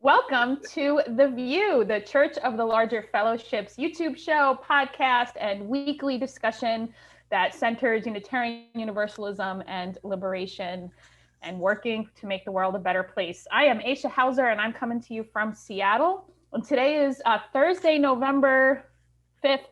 Welcome to The VUU, the Church of the Larger Fellowship's YouTube show, podcast, and weekly discussion that centers Unitarian Universalism and liberation and working to make the world a better place. I am Aisha Hauser, and I'm coming to you from Seattle. And today is Thursday, November 5th.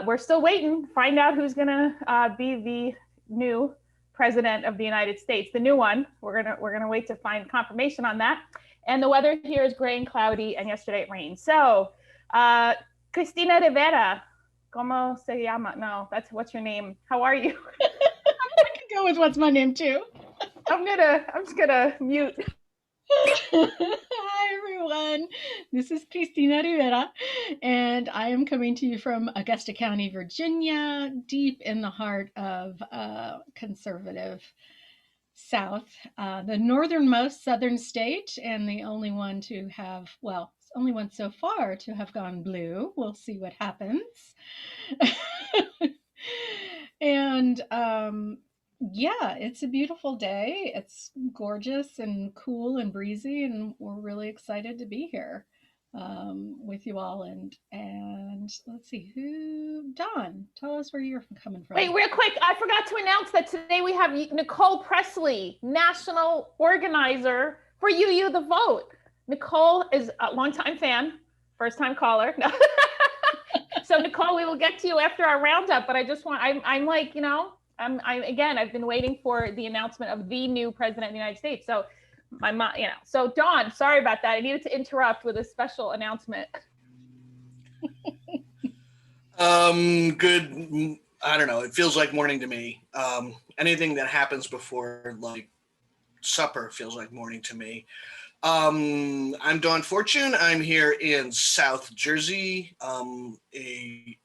We're still waiting to find out who's going to be the new president of the United States, the new one. We're gonna wait to find confirmation on that. And the weather here is gray and cloudy, and yesterday it rained. So, Christina Rivera, ¿cómo se llama? No, what's your name? How are you? I can go with what's my name too. I'm just gonna mute. Hi everyone, this is Christina Rivera, and I am coming to you from Augusta County, Virginia, deep in the heart of conservative South, the northernmost southern state, and the only one to have, well, only one so far to have gone blue. We'll see what happens. And yeah, it's a beautiful day. It's gorgeous and cool and breezy, and we're really excited to be here with you all. And let's see, Dawn, tell us where you're coming from. Wait, real quick, I forgot to announce that today we have Nicole Pressley, national organizer for VUU the Vote. Nicole is a longtime fan, first-time caller. So Nicole, we will get to you after our roundup, but I just want, I'm like, you know, I've been waiting for the announcement of the new president of the United States. So my mom, you know, so Dawn, sorry about that. I needed to interrupt with a special announcement. Good. I don't know. It feels like morning to me. Anything that happens before like supper feels like morning to me. I'm Dawn Fortune. I'm here in South Jersey, a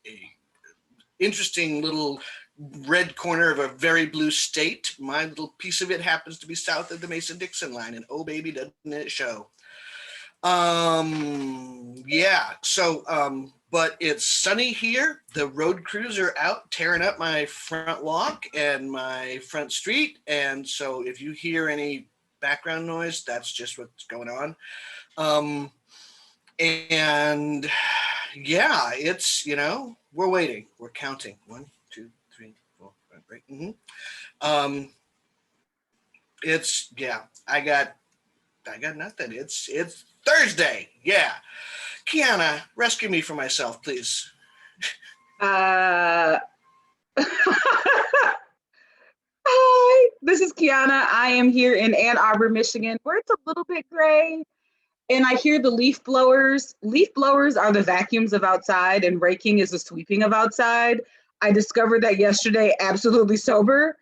interesting little red corner of a very blue state. My little piece of it happens to be south of the Mason-Dixon line, and oh baby, doesn't it show. Yeah, so but it's sunny here. The road crews are out tearing up my front walk and my front street, and so if you hear any background noise, that's just what's going on. And yeah, it's, you know, we're waiting, we're counting. 1, 2, 3, 4, 5, right? Mm-hmm. It's, yeah, I got nothing. It's Thursday. Yeah. Quiana, rescue me from myself, please. Hi, this is Quiana. I am here in Ann Arbor, Michigan, where it's a little bit gray. And I hear the leaf blowers. Leaf blowers are the vacuums of outside, and raking is the sweeping of outside. I discovered that yesterday, absolutely sober.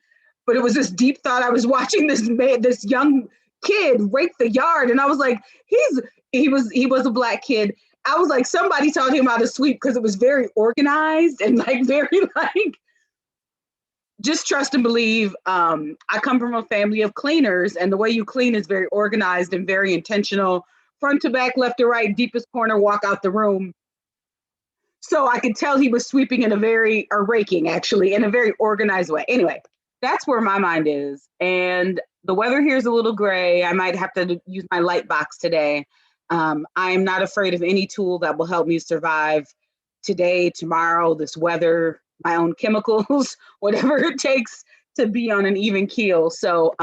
But it was this deep thought. I was watching this young kid rake the yard, and I was like, he was a Black kid. I was like, somebody taught him how to sweep, because it was very organized and like very like, just trust and believe. I come from a family of cleaners, and the way you clean is very organized and very intentional. Front to back, left to right, deepest corner, walk out the room. So I could tell he was sweeping or raking actually, in a very organized way. Anyway, that's where my mind is. And the weather here is a little gray. I might have to use my light box today. I am not afraid of any tool that will help me survive today, tomorrow, this weather, my own chemicals, whatever it takes to be on an even keel. So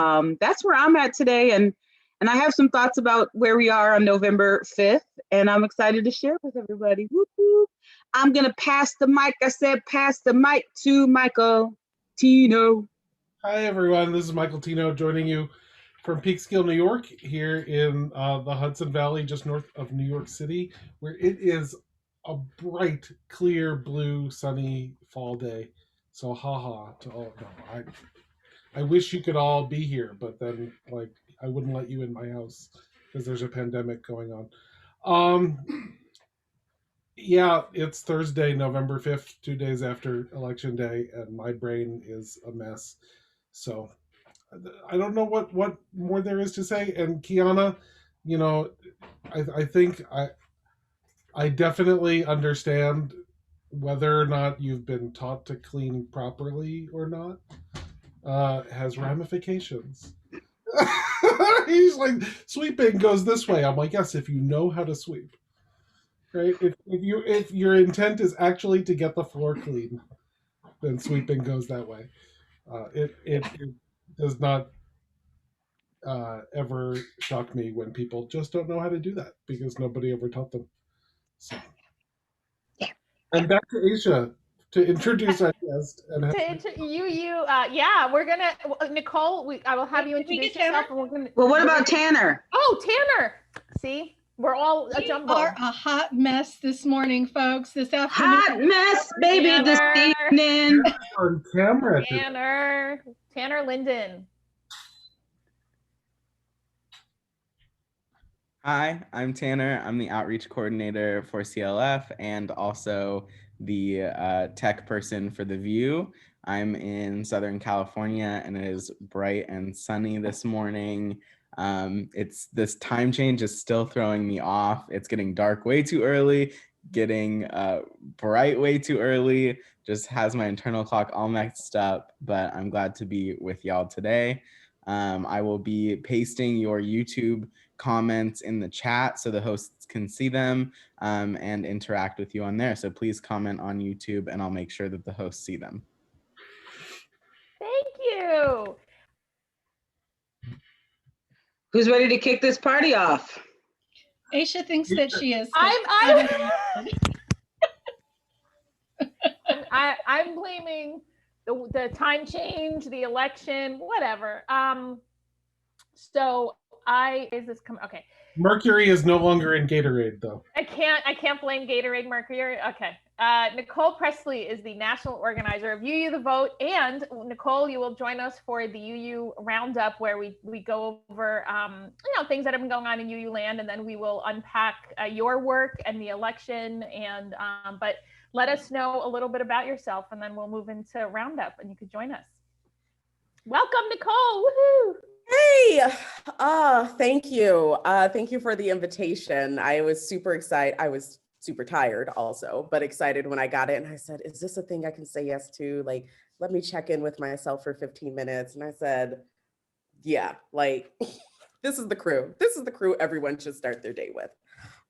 that's where I'm at today. And I have some thoughts about where we are on November 5th, and I'm excited to share with everybody. Whoop, whoop. I'm going to pass the mic. I said, pass the mic to Michael Tino. Hi, everyone. This is Michael Tino joining you from Peekskill, New York, here in the Hudson Valley, just north of New York City, where it is a bright, clear, blue, sunny fall day. So, haha to all. No, I wish you could all be here, but then, like, I wouldn't let you in my house because there's a pandemic going on. Yeah, it's Thursday, November 5th, 2 days after Election Day, and my brain is a mess. So I don't know what more there is to say. And Quiana, you know, I think I definitely understand whether or not you've been taught to clean properly or not has ramifications. He's like, sweeping goes this way. I'm like, yes, if you know how to sweep, right? If your intent is actually to get the floor clean, then sweeping goes that way. It does not ever shock me when people just don't know how to do that because nobody ever taught them. So. And back to Aisha to introduce our guest. Yeah, we're gonna Nicole. I will have you introduce yourself, and we're gonna. Well, what about Tanner? Oh, Tanner. See, we're all a jumble. We are a hot mess this morning, folks. This afternoon. Hot mess, baby, this evening. On camera. Tanner Linden. Hi, I'm Tanner. I'm the outreach coordinator for CLF and also the tech person for the VUU. I'm in Southern California and it is bright and sunny this morning. This time change is still throwing me off. It's getting dark way too early, getting bright way too early, just has my internal clock all messed up, but I'm glad to be with y'all today. I will be pasting your YouTube comments in the chat so the hosts can see them and interact with you on there. So please comment on YouTube and I'll make sure that the hosts see them. Thank you. Who's ready to kick this party off? Aisha thinks that she is. I'm blaming the time change, the election, whatever. Okay. Mercury is no longer in Gatorade, though. I can't blame Gatorade Mercury. Okay. Nicole Pressley is the national organizer of UU the Vote, and Nicole, you will join us for the UU Roundup, where we go over things that have been going on in UU land, and then we will unpack your work and the election. And but let us know a little bit about yourself, and then we'll move into Roundup, and you could join us. Welcome, Nicole. Woohoo! Hey, thank you. Thank you for the invitation. I was super excited. I was super tired also, but excited when I got it. And I said, is this a thing I can say yes to? Like, let me check in with myself for 15 minutes. And I said, yeah, like, this is the crew. This is the crew everyone should start their day with.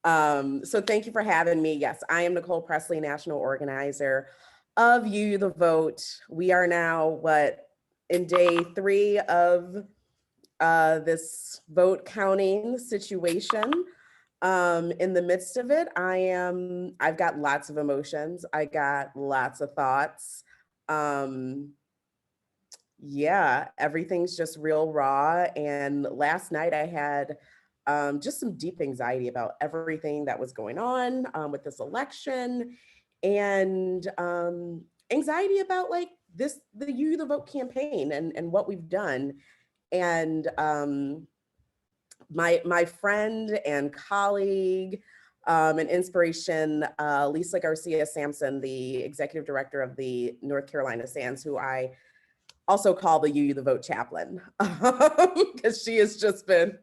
So thank you for having me. Yes, I am Nicole Pressley, national organizer of UU the Vote. We are now, in day 3 of this vote counting situation. In the midst of it, I've got lots of emotions. I got lots of thoughts. Yeah, everything's just real raw. And last night I had just some deep anxiety about everything that was going on with this election, and anxiety about like the UU the Vote campaign and what we've done. And my friend and colleague and inspiration, Lisa Garcia Sampson, the executive director of the North Carolina Sands, who I also call the UU the Vote chaplain, because she has just been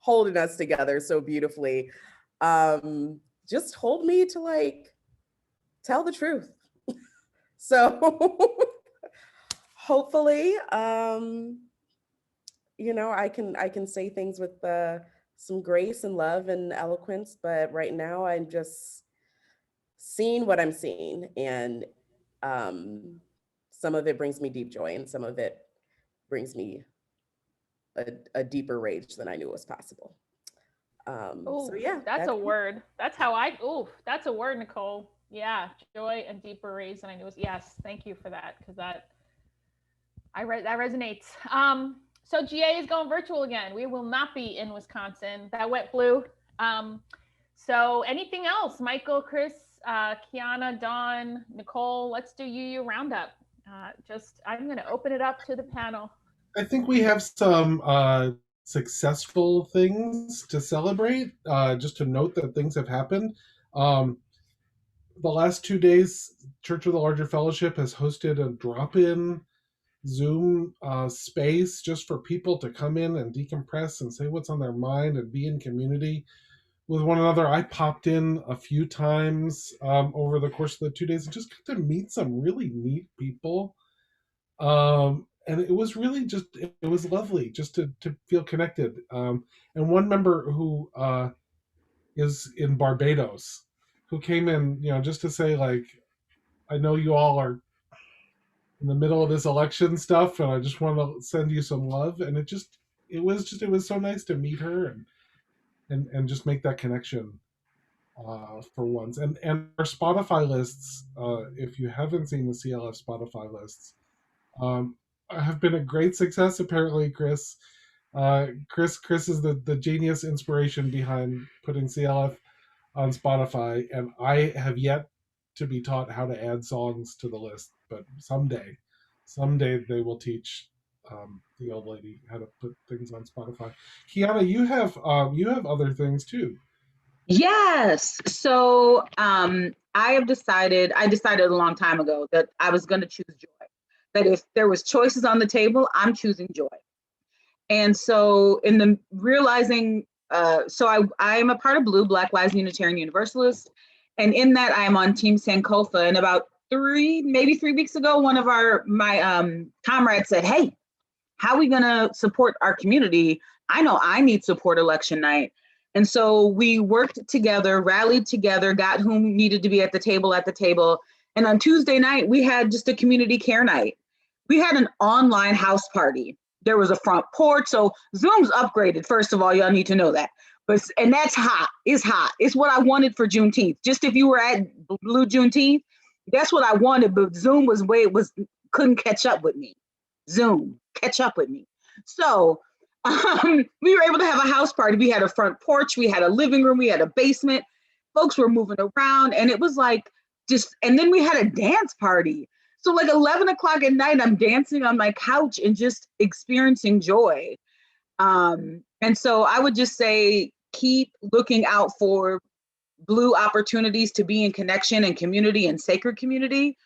holding us together so beautifully. Just told me to like tell the truth. So hopefully, I can say things with some grace and love and eloquence, but right now I'm just seeing what I'm seeing, and some of it brings me deep joy, and some of it brings me a deeper rage than I knew was possible. So yeah, that's a word. That's a word, Nicole. Yeah, joy and deeper rage than I knew was. Yes, thank you for that, because that resonates. So GA is going virtual again. We will not be in Wisconsin. That wet flu. So anything else? Michael, Chris, Quiana, Dawn, Nicole, let's do UU Roundup. I'm going to open it up to the panel. I think we have some successful things to celebrate. Just to note that things have happened. The last 2 days, Church of the Larger Fellowship has hosted a drop-in Zoom space just for people to come in and decompress and say what's on their mind and be in community with one another. I popped in a few times over the course of the 2 days and just got to meet some really neat people. and it was really just, it was lovely just to feel connected. And one member who is in Barbados, who came in, just to say, like, I know you all are in the middle of this election stuff, and I just want to send you some love. And it was so nice to meet her and just make that connection for once. And our Spotify lists, if you haven't seen the CLF Spotify lists, um, have been a great success. Apparently, Chris is the genius inspiration behind putting CLF on Spotify, and I have yet to be taught how to add songs to the list. But someday they will teach the old lady how to put things on Spotify. Quiana, you have other things too. Yes. So I decided a long time ago that I was going to choose joy. That if there was choices on the table, I'm choosing joy. And so in the realizing, I am a part of Blue, Black Lives Unitarian Universalist. And in that I am on Team Sankofa. And about maybe 3 weeks ago, one of my comrades said, hey, how are we going to support our community? I know I need support election night. And so we worked together, rallied together, got whom needed to be at the table. And on Tuesday night, we had just a community care night. We had an online house party. There was a front porch. So Zoom's upgraded. First of all, y'all need to know that. And that's hot. It's hot. It's what I wanted for Juneteenth. Just if you were at Blue Juneteenth, that's what I wanted. But Zoom couldn't catch up with me. Zoom, catch up with me. So we were able to have a house party. We had a front porch, we had a living room, we had a basement. Folks were moving around, and it was like and then we had a dance party. So like 11 o'clock at night, I'm dancing on my couch and just experiencing joy. And so I would just say, keep looking out for Blue opportunities to be in connection and community and sacred community.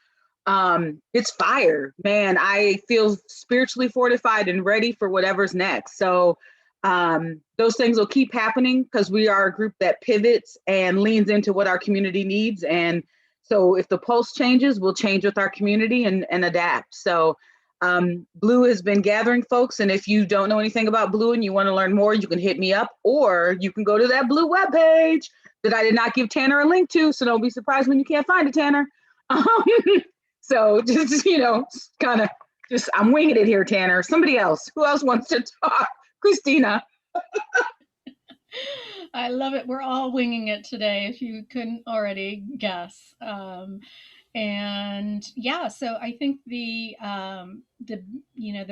It's fire, man. I feel spiritually fortified and ready for whatever's next. So those things will keep happening because we are a group that pivots and leans into what our community needs. And so if the pulse changes, we'll change with our community and adapt. So Blue has been gathering folks. And if you don't know anything about Blue and you want to learn more, you can hit me up, or you can go to that Blue webpage that I did not give Tanner a link to. So don't be surprised when you can't find it, Tanner. So just, I'm winging it here, Tanner. Somebody else. Who else wants to talk? Christina. I love it. We're all winging it today, if you couldn't already guess. And yeah, so I think the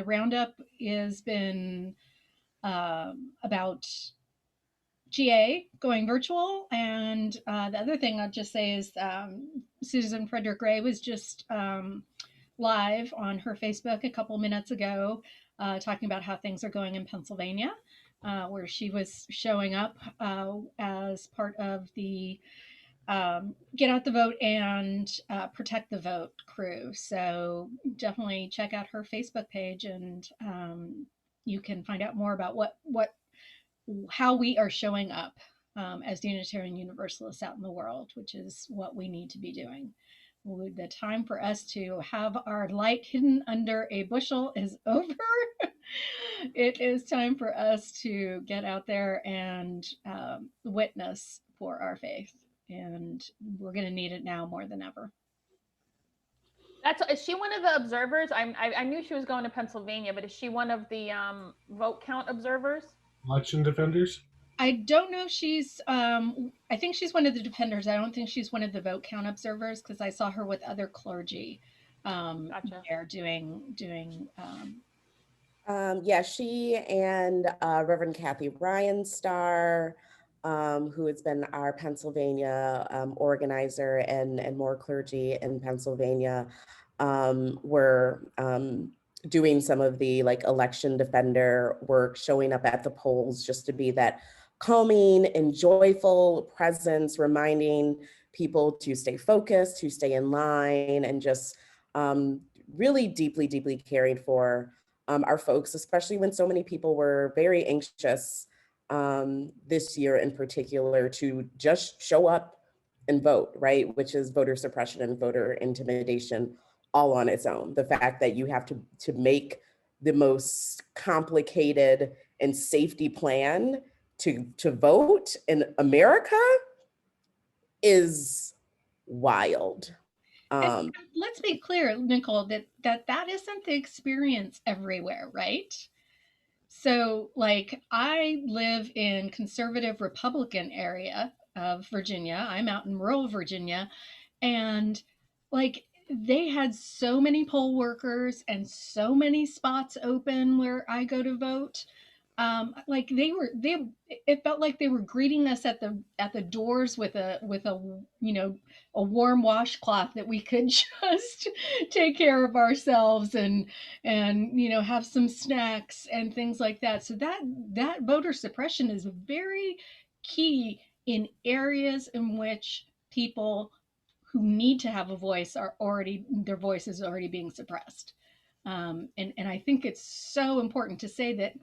roundup has been about GA going virtual. And the other thing I'll just say is Susan Frederick Ray was just live on her Facebook a couple minutes ago talking about how things are going in Pennsylvania, where she was showing up as part of the Get Out the Vote and Protect the Vote crew. So definitely check out her Facebook page, and you can find out more about how we are showing up as Unitarian Universalists out in the world, which is what we need to be doing. The time for us to have our light hidden under a bushel is over. It is time for us to get out there and witness for our faith. And we're going to need it now more than ever. Is she one of the observers? I knew she was going to Pennsylvania, but is she one of the vote count observers? Election defenders? I don't know if she's, I think she's one of the defenders. I don't think she's one of the vote count observers, because I saw her with other clergy Gotcha. there doing yeah, she and Reverend Kathy Ryan-Starr, who has been our Pennsylvania organizer and more clergy in Pennsylvania, were doing some of the election defender work, showing up at the polls just to be that calming and joyful presence, reminding people to stay focused, to stay in line, and just really deeply, deeply caring for our folks, especially when so many people were very anxious this year in particular to just show up and vote, right? Which is voter suppression and voter intimidation all on its own. The fact that you have to make the most complicated and safety plan to vote in America is wild. And let's be clear, Nicole, that isn't the experience everywhere, right? So, like, I live in conservative Republican area of Virginia. I'm out in rural Virginia, and like they had so many poll workers and so many spots open where I go to vote. Like they it felt like they were greeting us at the doors with a a warm washcloth that we could just take care of ourselves and have some snacks and things like that. So that voter suppression is very key in areas in which people who need to have a voice are already, their voice is already being suppressed. And I think it's so important to say that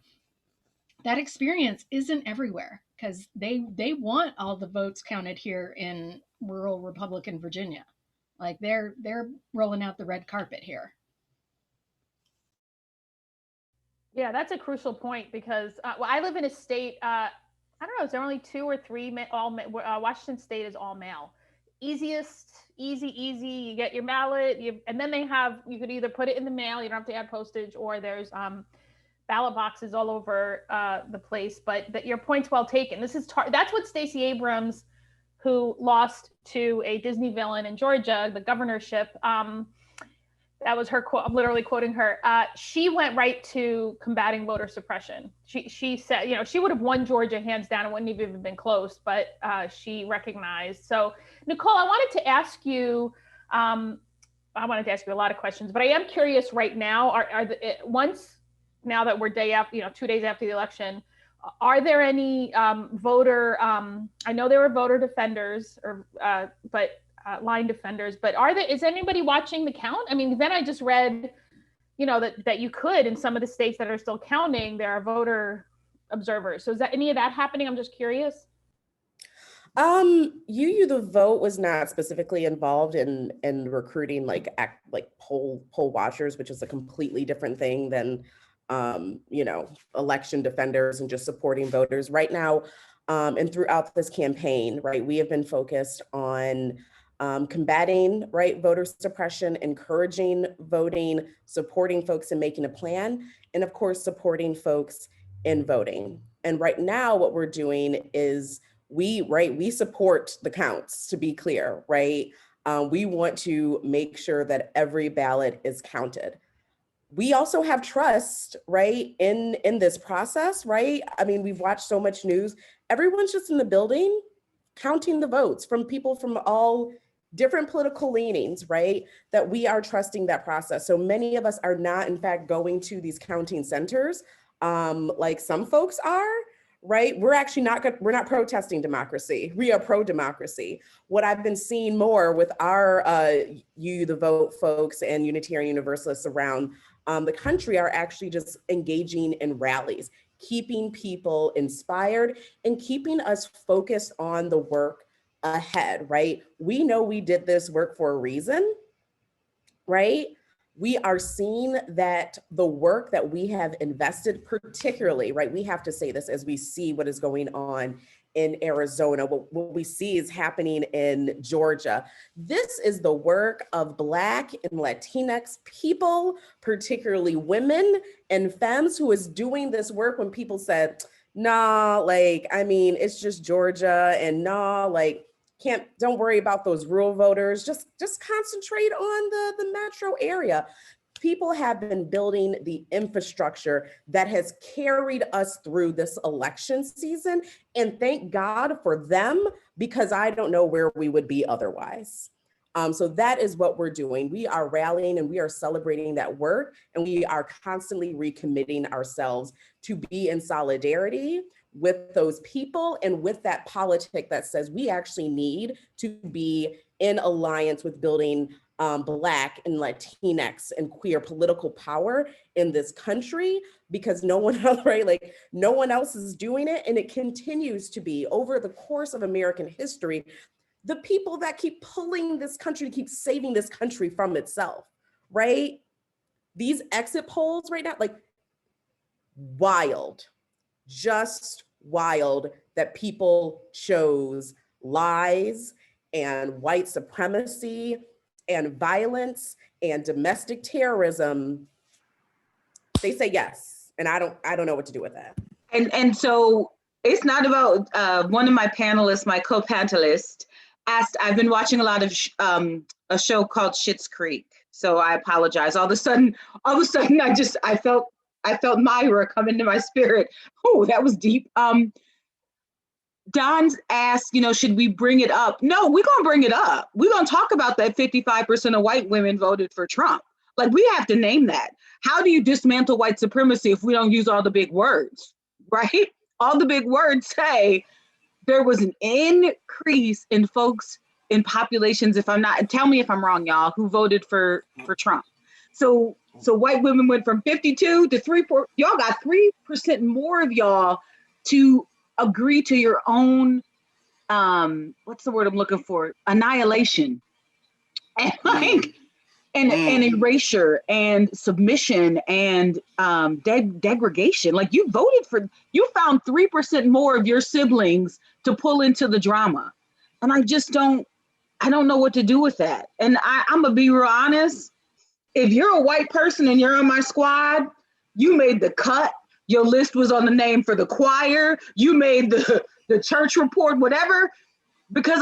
experience isn't everywhere, because they want all the votes counted here in rural Republican Virginia. Like they're rolling out the red carpet here. Yeah, that's a crucial point because well, I live in a state. I don't know. Is there only 2 or 3 Washington State is all mail. Easy. You get your ballot, and then you could either put it in the mail. You don't have to add postage, or there's ballot boxes all over the place. But your point's well taken. That's what Stacey Abrams, who lost to a Disney villain in Georgia, the governorship. That was her quote. I'm literally quoting her. She went right to combating voter suppression. She said, she would have won Georgia hands down. It wouldn't have even been close, but she recognized. So, Nicole, I wanted to ask you a lot of questions, but I am curious right now, now that we're 2 days after the election, are there any voter, I know there were voter defenders but line defenders, but is anybody watching the count? I mean, then I just read, that you could, in some of the states that are still counting, there are voter observers. So is that any of that happening? I'm just curious. UU the Vote was not specifically involved in recruiting like poll watchers, which is a completely different thing than election defenders and just supporting voters. Right now, and throughout this campaign, right, we have been focused on combating, right, voter suppression, encouraging voting, supporting folks in making a plan, and of course, supporting folks in voting. And right now, what we're doing is we support the counts, to be clear, right? We want to make sure that every ballot is counted. We also have trust, right, in this process, right? I mean, we've watched so much news. Everyone's just in the building counting the votes from people from all different political leanings, right? That we are trusting that process. So many of us are not, in fact, going to these counting centers like some folks are, right? We're actually we're not protesting democracy. We are pro-democracy. What I've been seeing more with our UU the Vote folks and Unitarian Universalists around the country are actually just engaging in rallies, keeping people inspired and keeping us focused on the work ahead, right? We know we did this work for a reason, right? We are seeing that the work that we have invested, particularly, right? We have to say this as we see what is going on in Arizona, what we see is happening in Georgia. This is the work of Black and Latinx people, particularly women and femmes, who is doing this work when people said, nah, like, I mean, it's just Georgia, and nah, like, don't worry about those rural voters, just concentrate on the metro area. People have been building the infrastructure that has carried us through this election season, and thank God for them, because I don't know where we would be otherwise. So that is what we're doing. We are rallying and we are celebrating that work, and we are constantly recommitting ourselves to be in solidarity with those people and with that politic that says we actually need to be in alliance with building Black and Latinx and queer political power in this country, because no one else, right? Like no one else is doing it. And it continues to be, over the course of American history, the people that keep pulling this country, keep saving this country from itself, right? These exit polls right now, like wild, just wild that people chose lies and white supremacy and violence and domestic terrorism. They say yes, and I don't know what to do with that. And so it's not about one of my panelists, my co-panelist asked, I've been watching a lot of a show called Schitt's Creek. So I apologize. All of a sudden, I felt Myra come into my spirit. Oh, that was deep. Don's asked, should we bring it up? No, we're going to bring it up. We're going to talk about that 55% of white women voted for Trump. Like, we have to name that. How do you dismantle white supremacy if we don't use all the big words, right? All the big words say there was an increase in folks in populations, tell me if I'm wrong, y'all, who voted for Trump. So white women went from 52 to 3%. Y'all got 3% more of y'all to agree to your own, what's the word I'm looking for? Annihilation. And and erasure and submission and degradation. Like, you found 3% more of your siblings to pull into the drama. And I don't know what to do with that. And I'm gonna be real honest. If you're a white person and you're on my squad, you made the cut. Your list was on the name for the choir. You made the church report, whatever. Because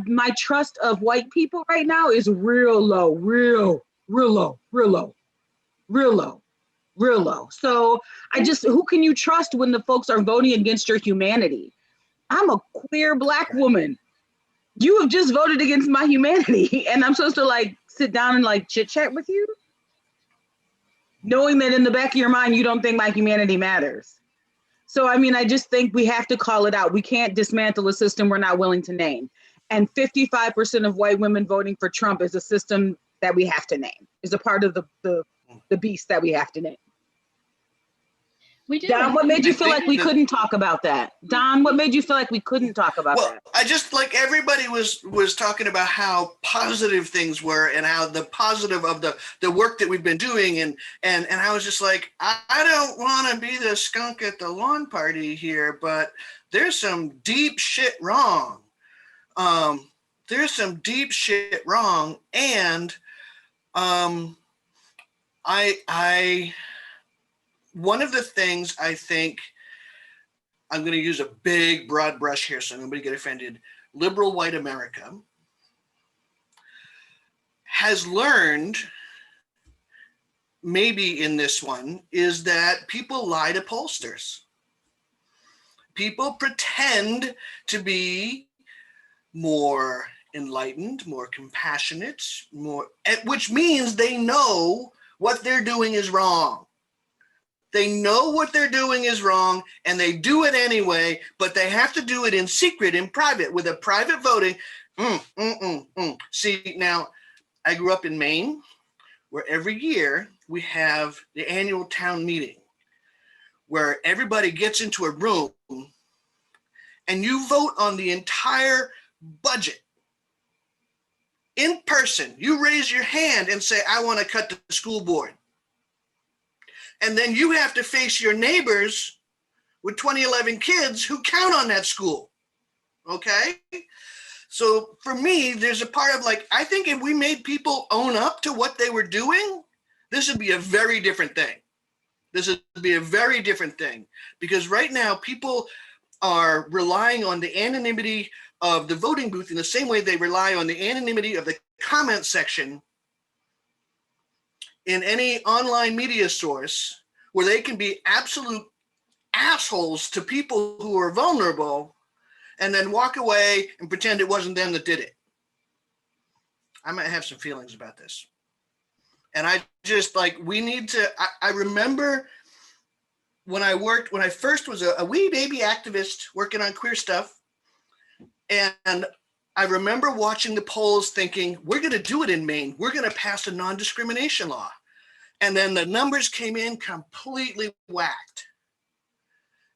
my trust of white people right now is real low, real low. So who can you trust when the folks are voting against your humanity? I'm a queer Black woman. You have just voted against my humanity, and I'm supposed to sit down and chit chat with you, knowing that in the back of your mind, you don't think my humanity matters. So, I just think we have to call it out. We can't dismantle a system we're not willing to name. And 55% of white women voting for Trump is a system that we have to name, is a part of the beast that we have to name. We do. Don, what made you feel like we couldn't talk about that? Don, what made you feel like we couldn't talk about that? I just, everybody was talking about how positive things were and how the positive of the work that we've been doing. And I was just like, I don't want to be the skunk at the lawn party here, but there's some deep shit wrong. There's some deep shit wrong. And one of the things I think, I'm going to use a big broad brush here so nobody get offended. Liberal white America has learned, maybe in this one, is that people lie to pollsters. People pretend to be more enlightened, more compassionate, which means they know what they're doing is wrong. They know what they're doing is wrong and they do it anyway, but they have to do it in secret, in private, with a private voting. See, now, I grew up in Maine, where every year we have the annual town meeting, where everybody gets into a room and you vote on the entire budget. In person, you raise your hand and say, I want to cut the school board. And then you have to face your neighbors with 2011 kids who count on that school, okay? So for me, there's a part of I think if we made people own up to what they were doing, this would be a very different thing. This would be a very different thing, because right now people are relying on the anonymity of the voting booth in the same way they rely on the anonymity of the comment section in any online media source, where they can be absolute assholes to people who are vulnerable and then walk away and pretend it wasn't them that did it. I might have some feelings about this. And I just we need to, I remember when I first was a wee baby activist working on queer stuff, and I remember watching the polls thinking, we're going to do it in Maine. We're going to pass a non-discrimination law. And then the numbers came in completely whacked.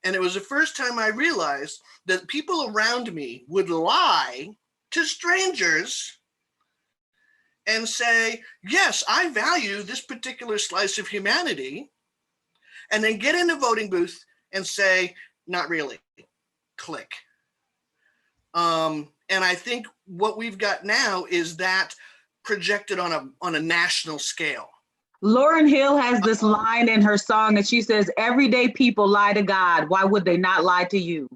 And it was the first time I realized that people around me would lie to strangers and say, yes, I value this particular slice of humanity. and then get in the voting booth and say, not really, click. And I think what we've got now is that projected on a national scale. Lauryn Hill has this line in her song, and she says, everyday people lie to God. Why would they not lie to you?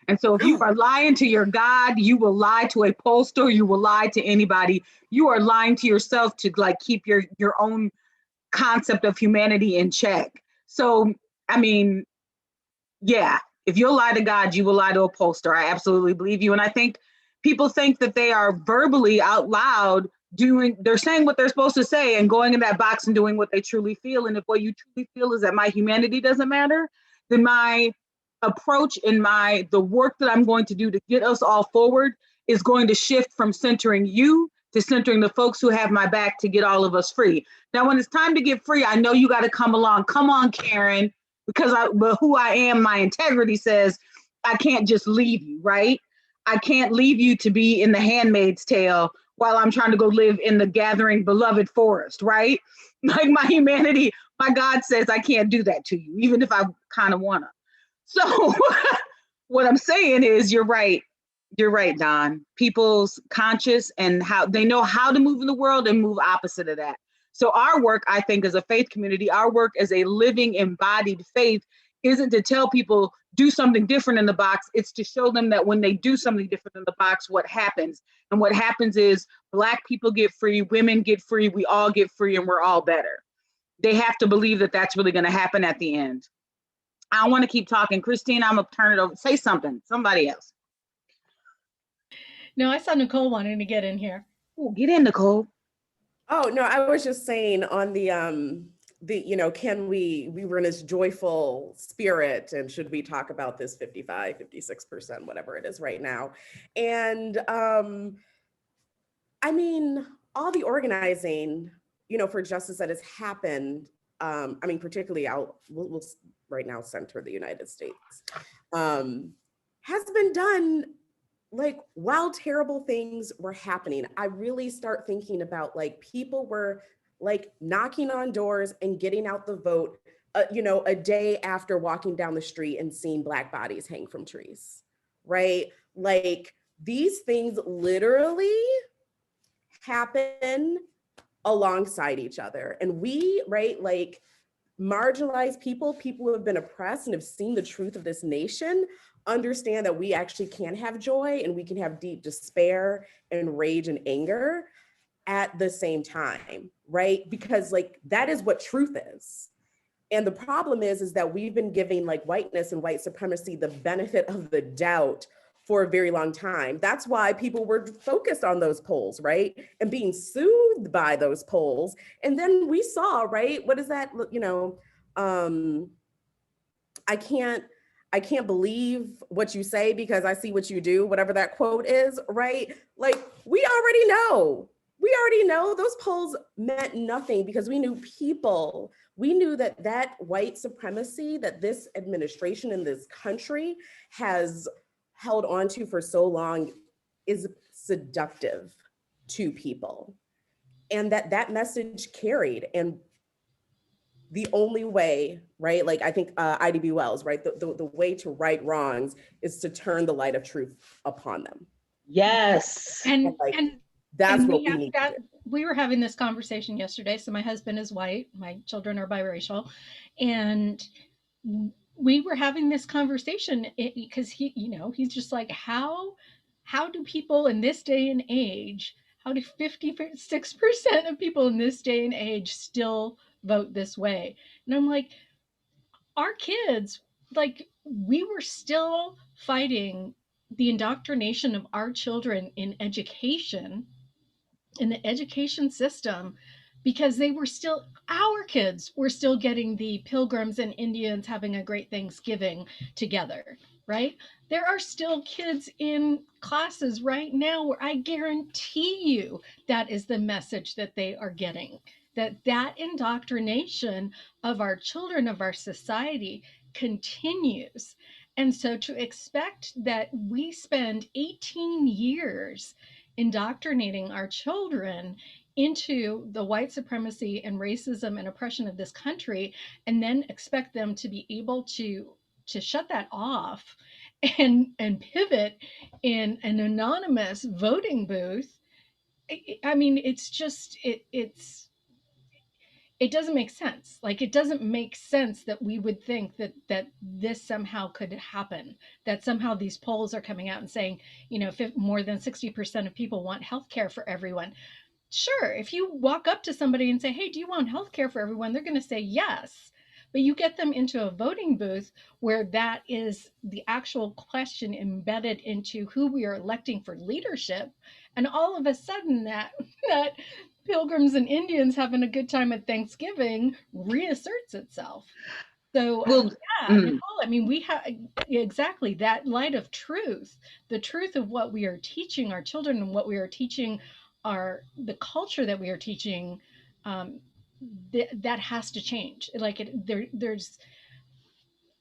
And so if you are lying to your God, you will lie to a pollster, you will lie to anybody. You are lying to yourself to like keep your own concept of humanity in check. So, I mean, yeah, if you'll lie to God, you will lie to a pollster. I absolutely believe you. And I think people think that they are verbally out loud they're saying what they're supposed to say and going in that box and doing what they truly feel. And if what you truly feel is that my humanity doesn't matter, then my approach and the work that I'm going to do to get us all forward is going to shift from centering you to centering the folks who have my back to get all of us free. Now, when it's time to get free, I know you got to come along. Come on, Karen, because but who I am, my integrity says I can't just leave you, right? I can't leave you to be in the Handmaid's Tale while I'm trying to go live in the gathering beloved forest, right? Like my humanity, my God says I can't do that to you, even if I kind of wanna. So what I'm saying is you're right. You're right, Don. People's conscious and how they know how to move in the world and move opposite of that. So our work, I think, as a faith community, our work as a living embodied faith isn't to tell people do something different in the box. It's to show them that when they do something different in the box, what happens. And what happens is Black people get free, women get free, we all get free, and we're all better. They have to believe that that's really going to happen at the end. I want to keep talking. Christine, I'm going to turn it over. Say something. Somebody else. No, I saw Nicole wanting to get in here. Oh, get in, Nicole. Oh, no, I was just saying on the can we were in this joyful spirit and should we talk about this 55, 56%, whatever it is right now. And I mean, all the organizing, for justice that has happened, particularly we'll right now center the United States, has been done like while terrible things were happening. I really start thinking about like people were like knocking on doors and getting out the vote, a day after walking down the street and seeing Black bodies hang from trees, right? Like these things literally happen alongside each other. And we, right, like marginalized people who have been oppressed and have seen the truth of this nation, understand that we actually can have joy and we can have deep despair and rage and anger at the same time, right? Because like that is what truth is. And the problem is that we've been giving like whiteness and white supremacy the benefit of the doubt for a very long time. That's why people were focused on those polls, right? And being soothed by those polls. And then we saw, right? What is that? I can't believe what you say because I see what you do, whatever that quote is, right? Like we already know those polls meant nothing because we knew people. We knew that white supremacy that this administration in this country has held on to for so long is seductive to people, and that message carried. And the only way, right? Like I think IDB Wells, right? The way to right wrongs is to turn the light of truth upon them. Yes. And that's what we need to do. We were having this conversation yesterday. So my husband is white, my children are biracial, and we were having this conversation because he's just like, how do people in this day and age, how do 56% of people in this day and age still vote this way? And I'm like, our kids, like we were still fighting the indoctrination of our children in education, in the education system, because our kids were still getting the Pilgrims and Indians having a great Thanksgiving together, right? There are still kids in classes right now where I guarantee you that is the message that they are getting, that indoctrination of our children, of our society continues. And so to expect that we spend 18 years indoctrinating our children into the white supremacy and racism and oppression of this country, and then expect them to be able to shut that off and pivot in an anonymous voting booth. I mean, it's just it doesn't make sense. Like, it doesn't make sense that we would think that this somehow could happen, that somehow these polls are coming out and saying, you know, if more than 60% of people want healthcare for everyone. Sure, if you walk up to somebody and say, hey, do you want healthcare for everyone? They're going to say yes. But you get them into a voting booth where that is the actual question embedded into who we are electing for leadership. And all of a sudden that Pilgrims and Indians having a good time at Thanksgiving reasserts itself. So Well, yeah, Nicole, I mean, we have exactly that light of truth, the truth of what we are teaching our children and what we are teaching the culture that we are teaching, that has to change. Like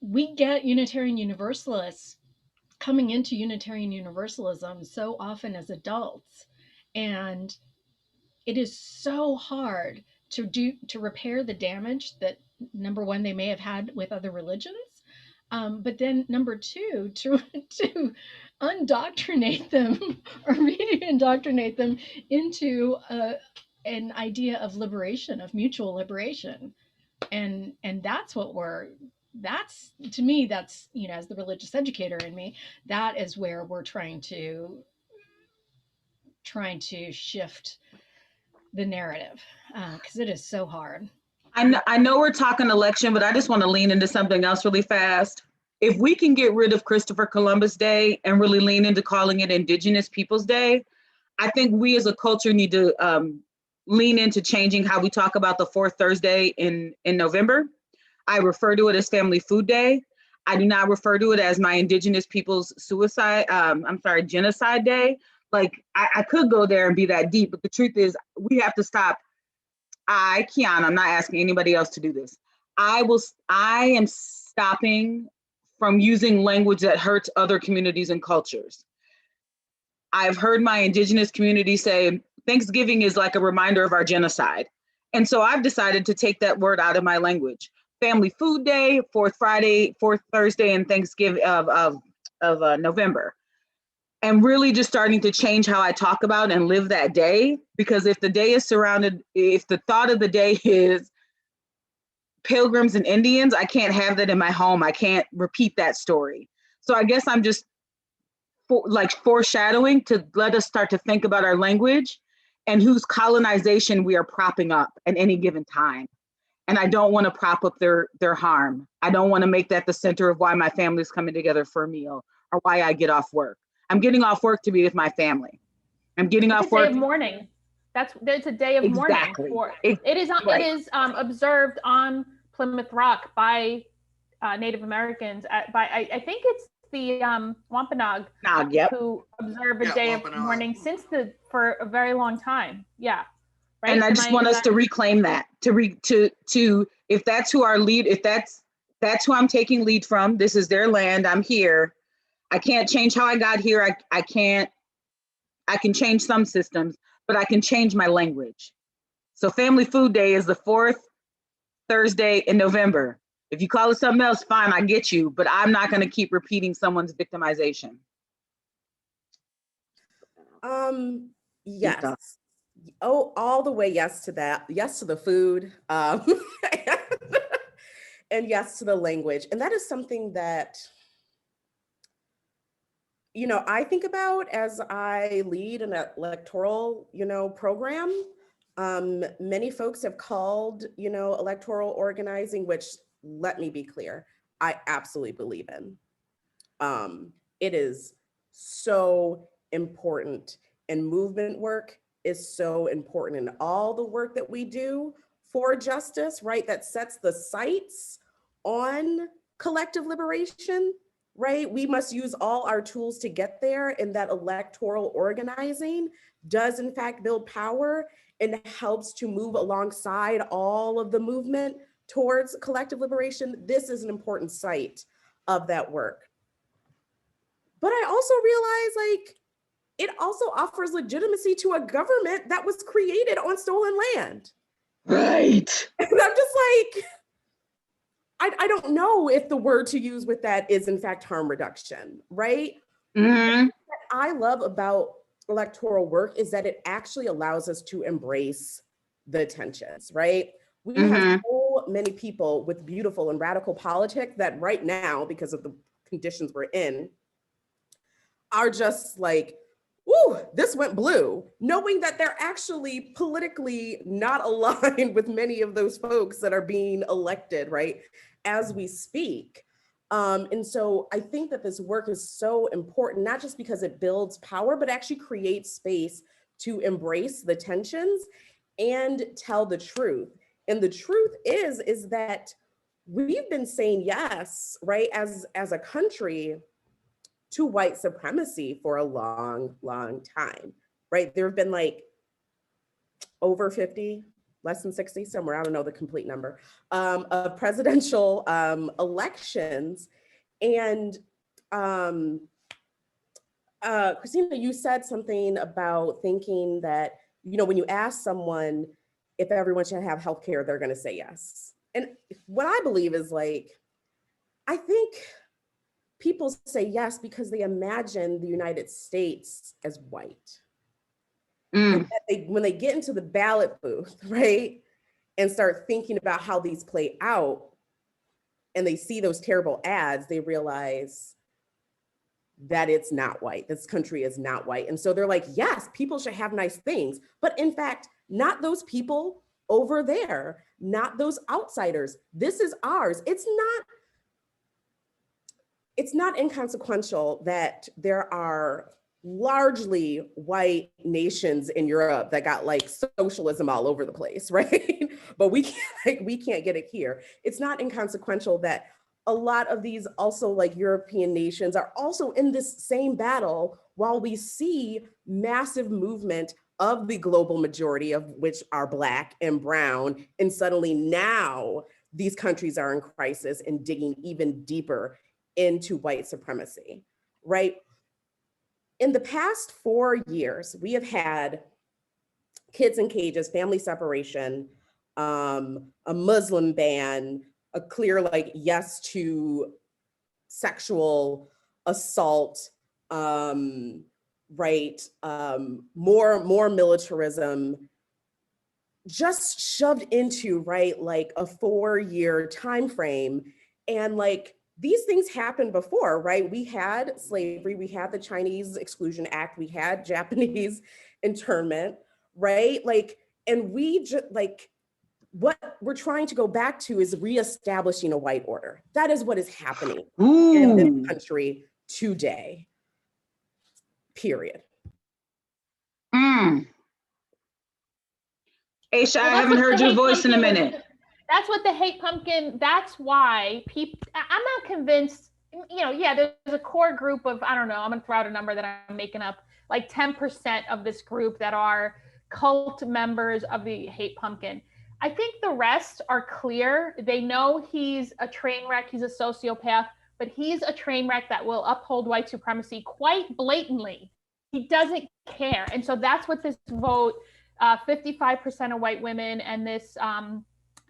we get Unitarian Universalists coming into Unitarian Universalism so often as adults, and it is so hard to repair the damage that, number one, they may have had with other religions, but then number two, to undoctrinate them or really indoctrinate them into an idea of liberation, of mutual liberation. And that's that's, to me, that's, you know, as the religious educator in me, that is where we're trying to shift the narrative, because it is so hard. I know we're talking election, but I just want to lean into something else really fast. If we can get rid of Christopher Columbus Day and really lean into calling it Indigenous Peoples Day, I think we as a culture need to lean into changing how we talk about the fourth Thursday in November. I refer to it as Family Food Day. I do not refer to it as my Indigenous Peoples Genocide Day. Like, I could go there and be that deep, but the truth is we have to stop. Quiana, I'm not asking anybody else to do this. I am stopping from using language that hurts other communities and cultures. I've heard my Indigenous community say Thanksgiving is like a reminder of our genocide. And so I've decided to take that word out of my language. Family Food Day, fourth Thursday, and Thanksgiving of November. And really just starting to change how I talk about and live that day. Because if the day is if the thought of the day is Pilgrims and Indians, I can't have that in my home. I can't repeat that story. So I guess I'm just foreshadowing to let us start to think about our language and whose colonization we are propping up at any given time. And I don't want to prop up their harm. I don't want to make that the center of why my family's coming together for a meal or why I get off work. I'm getting off work to be with my family. I'm getting off work. It's a day of mourning. There's a day of mourning. It is observed on Plymouth Rock by Native Americans. I think it's the Wampanoag who observe a day of mourning for a very long time. Yeah. Right? And I just want us to reclaim that, if that's who our lead, if that's who I'm taking lead from, this is their land, I'm here. I can't change how I got here. I can change some systems, but I can change my language. So Family Food Day is the fourth Thursday in November. If you call it something else, fine, I get you, but I'm not going to keep repeating someone's victimization. Yes. Oh, all the way yes to that. Yes to the food. And yes to the language. And that is something that, you know, I think about as I lead an electoral, program. Many folks have called, electoral organizing, which, let me be clear, I absolutely believe in. It is so important, and movement work is so important, and all the work that we do for justice, right, that sets the sights on collective liberation, right? We must use all our tools to get there, and that electoral organizing does in fact build power and helps to move alongside all of the movement towards collective liberation. This is an important site of that work. But I also realize, like, it also offers legitimacy to a government that was created on stolen land. Right. And I'm just like, I don't know if the word to use with that is in fact harm reduction, right? Mm-hmm. What I love about electoral work is that it actually allows us to embrace the tensions, right? We have so many people with beautiful and radical politics that right now, because of the conditions we're in, are just like, woo, this went blue, knowing that they're actually politically not aligned with many of those folks that are being elected, right, as we speak. And so I think that this work is so important, not just because it builds power, but actually creates space to embrace the tensions and tell the truth. And the truth is that we've been saying yes, right, as a country, to white supremacy for a long, long time, right? There have been like over 50, less than 60, somewhere, I don't know the complete number, of presidential elections. And Christina, you said something about thinking that, you know, when you ask someone if everyone should have healthcare, they're gonna say yes. And what I believe is like, I think people say yes because they imagine the United States as white. And that when they get into the ballot booth, right, and start thinking about how these play out, and they see those terrible ads, they realize that it's not white. This country is not white. And so they're like, yes, people should have nice things. But in fact, not those people over there, not those outsiders. This is ours. It's not inconsequential that there are largely white nations in Europe that got like socialism all over the place, right? But we can't get it here. It's not inconsequential that a lot of these also like European nations are also in this same battle, while we see massive movement of the global majority of which are Black and brown. And suddenly now these countries are in crisis and digging even deeper into white supremacy, right? In the past 4 years, we have had kids in cages, family separation, a Muslim ban, a clear like yes to sexual assault, right? More militarism, just shoved into, right, like a 4-year time frame. And like, these things happened before, right? We had slavery, we had the Chinese Exclusion Act, we had Japanese internment, right? Like, and we just like, what we're trying to go back to is reestablishing a white order. That is what is happening in this country today, period. Aisha, I haven't heard your voice in a minute. That's what the hate pumpkin, that's why people, I'm not convinced, you know, yeah, there's a core group of, I don't know, I'm gonna throw out a number that I'm making up, like 10% of this group that are cult members of the hate pumpkin. I think the rest are clear. They know he's a train wreck, he's a sociopath, but he's a train wreck that will uphold white supremacy quite blatantly. He doesn't care. And so that's what this vote, 55% of white women, and this,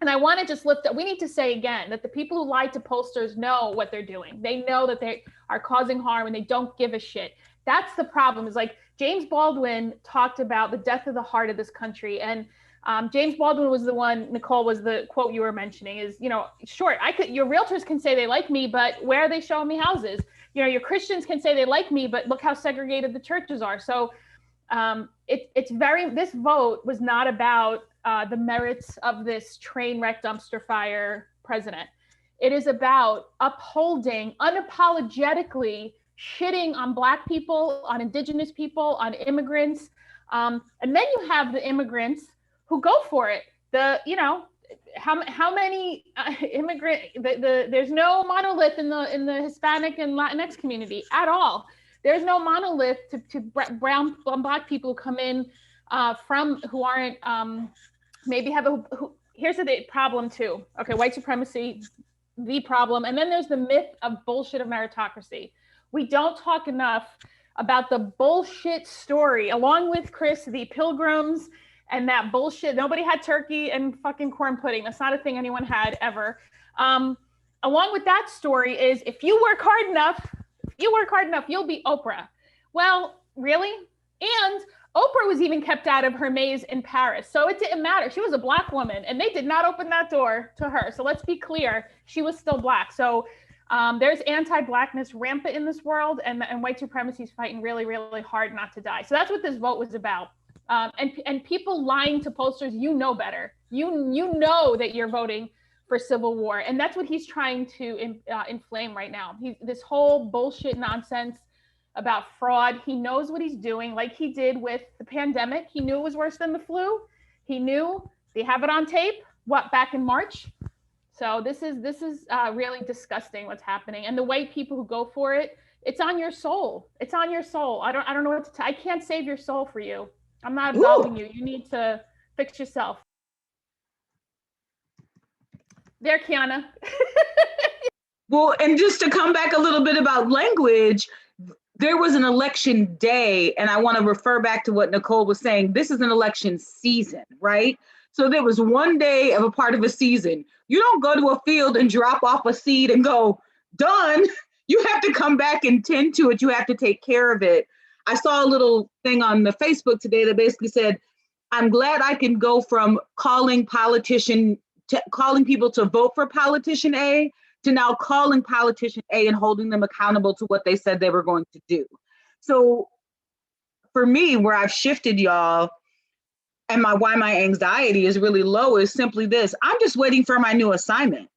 and I want to just lift up, we need to say again that the people who lied to pollsters know what they're doing. They know that they are causing harm and they don't give a shit. That's the problem, is like James Baldwin talked about the death of the heart of this country. And James Baldwin was the one, Nicole, was the quote you were mentioning is, you know, sure, your realtors can say they like me, but where are they showing me houses? You know, your Christians can say they like me, but look how segregated the churches are. So this vote was not about the merits of this train wreck dumpster fire president. It is about upholding, unapologetically shitting on Black people, on Indigenous people, on immigrants. And then you have the immigrants who go for it. How many immigrant, there's no monolith in the Hispanic and Latinx community at all. There's no monolith to brown Black people who come in who aren't, maybe have here's the problem too. Okay, white supremacy, the problem. And then there's the myth of bullshit of meritocracy. We don't talk enough about the bullshit story, along with Chris, the pilgrims and that bullshit. Nobody had turkey and fucking corn pudding. That's not a thing anyone had ever. Along with that story is if you work hard enough, you'll be Oprah. Well, really? And Oprah was even kept out of her maze in Paris. So it didn't matter. She was a Black woman and they did not open that door to her. So let's be clear, she was still Black. So there's anti-Blackness rampant in this world, and white supremacy is fighting really, really hard not to die. So that's what this vote was about. And people lying to pollsters, you know better. You know that you're voting for civil war, and that's what he's trying to inflame right now. This whole bullshit nonsense about fraud. He knows what he's doing, like he did with the pandemic. He knew it was worse than the flu. He knew. They have it on tape. Back in March. So this is really disgusting what's happening. And the white people who go for it, it's on your soul. It's on your soul. I don't know what to I can't save your soul for you. I'm not absolving you. You need to fix yourself. There, Quiana. Well, and just to come back a little bit about language, there was an election day, and I want to refer back to what Nicole was saying. This is an election season, right? So there was one day of a part of a season. You don't go to a field and drop off a seed and go, done. You have to come back and tend to it. You have to take care of it. I saw a little thing on the Facebook today that basically said, I'm glad I can go from calling people to vote for politician A to now calling politician A and holding them accountable to what they said they were going to do. So for me, where I've shifted, y'all, and why my anxiety is really low is simply this. I'm just waiting for my new assignment.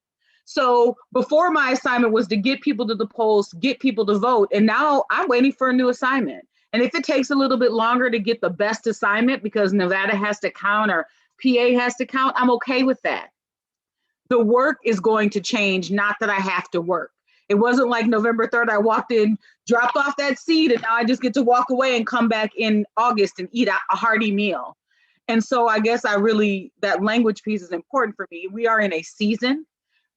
So before, my assignment was to get people to the polls, get people to vote, and now I'm waiting for a new assignment. And if it takes a little bit longer to get the best assignment because Nevada has to count or PA has to count, I'm okay with that. The work is going to change, not that I have to work. It wasn't like November 3rd, I walked in, dropped off that seed, and now I just get to walk away and come back in August and eat a hearty meal. And so I guess that language piece is important for me. We are in a season.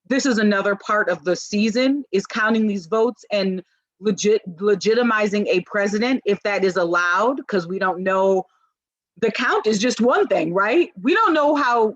This is another part of the season, is counting these votes and legitimizing a president, if that is allowed, because we don't know. The count is just one thing, right? We don't know how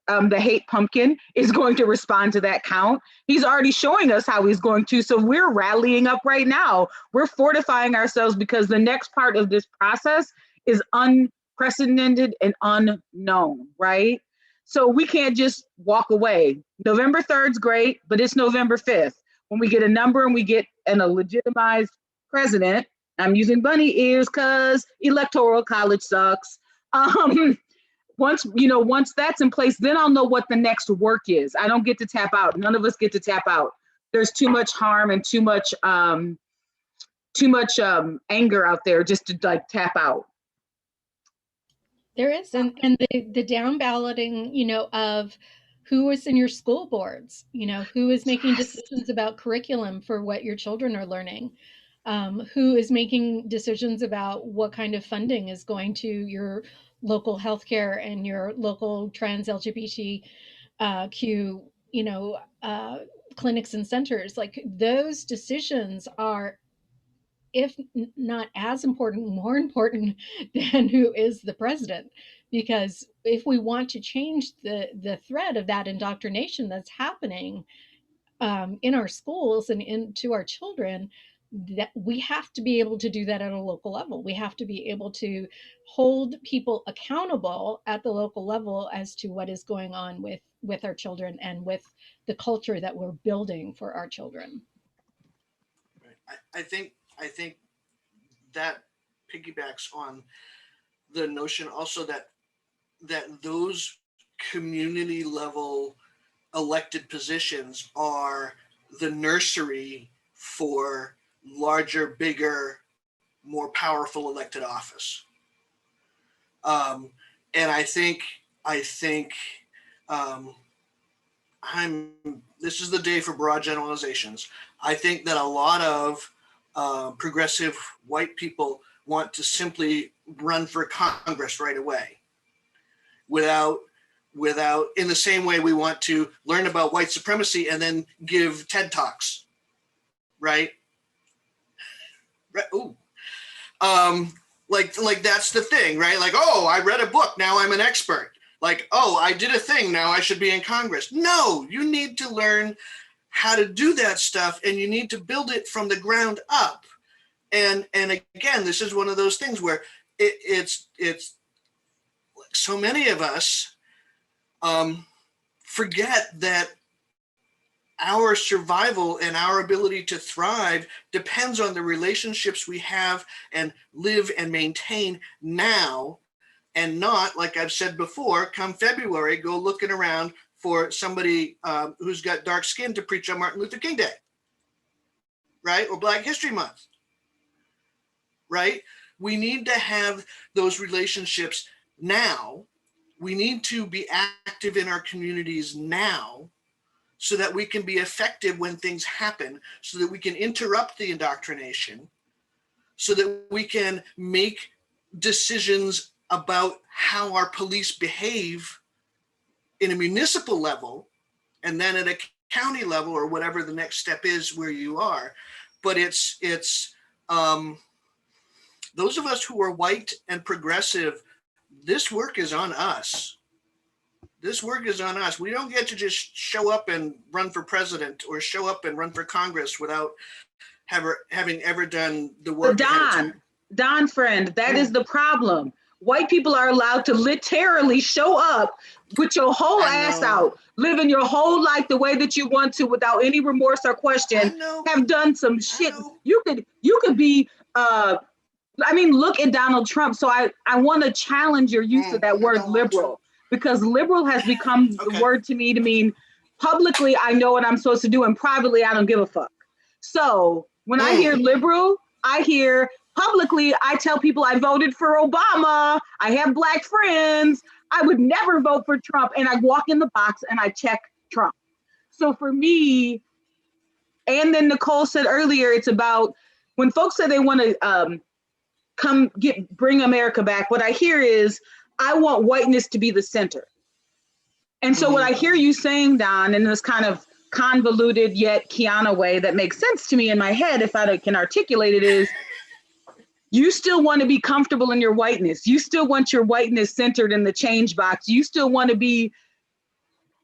the hate pumpkin is going to respond to that count. He's already showing us how he's going to. So we're rallying up right now. We're fortifying ourselves because the next part of this process is unprecedented and unknown, right? So we can't just walk away. November 3rd's great, but it's November 5th. When we get a number and we get a legitimized president, I'm using bunny ears because electoral college sucks. Once that's in place, then I'll know what the next work is. I don't get to tap out. None of us get to tap out. There's too much harm and too much anger out there just to tap out. There is, and the down balloting, of who is in your school boards, who is making decisions about curriculum for what your children are learning, who is making decisions about what kind of funding is going to your local healthcare and your local trans LGBTQ, clinics and centers. Like, those decisions are, if not as important, more important than who is the president. Because if we want to change the thread of that indoctrination that's happening in our schools and into our children, that we have to be able to do that at a local level. We have to be able to hold people accountable at the local level as to what is going on with our children and with the culture that we're building for our children. I think that piggybacks on the notion also that those community level elected positions are the nursery for larger, bigger, more powerful elected office. And I think this is the day for broad generalizations. I think that a lot of progressive white people want to simply run for Congress right away without in the same way we want to learn about white supremacy and then give TED Talks, right? Ooh. Like that's the thing, right? Like, oh, I read a book, now I'm an expert. Like, oh, I did a thing, now I should be in Congress. No, you need to learn how to do that stuff, and you need to build it from the ground up. And again, this is one of those things where it's so many of us forget that our survival and our ability to thrive depends on the relationships we have and live and maintain now, and not, like I've said before, come February, go looking around for somebody who's got dark skin to preach on Martin Luther King Day, right? Or Black History Month, right? We need to have those relationships now. We need to be active in our communities now so that we can be effective when things happen, so that we can interrupt the indoctrination, so that we can make decisions about how our police behave in a municipal level, and then at a county level or whatever the next step is where you are. But it's those of us who are white and progressive, this work is on us. This work is on us. We don't get to just show up and run for president or show up and run for Congress without having ever done the work. But Don friend, that is the problem. White people are allowed to literally show up with your whole ass out, living your whole life the way that you want to without any remorse or question, have done some shit. You could be, look at Donald Trump. So I want to challenge your use of that word liberal, because liberal has become the word to me to mean publicly I know what I'm supposed to do and privately I don't give a fuck. So when I hear liberal, I hear publicly I tell people I voted for Obama, I have Black friends, I would never vote for Trump, and I walk in the box and I check Trump. So for me, and then Nicole said earlier, it's about when folks say they want to bring America back, what I hear is I want whiteness to be the center. And so what I hear you saying, Don, in this kind of convoluted yet Quiana way that makes sense to me in my head, if I can articulate it, is you still want to be comfortable in your whiteness. You still want your whiteness centered in the change box. You still want to be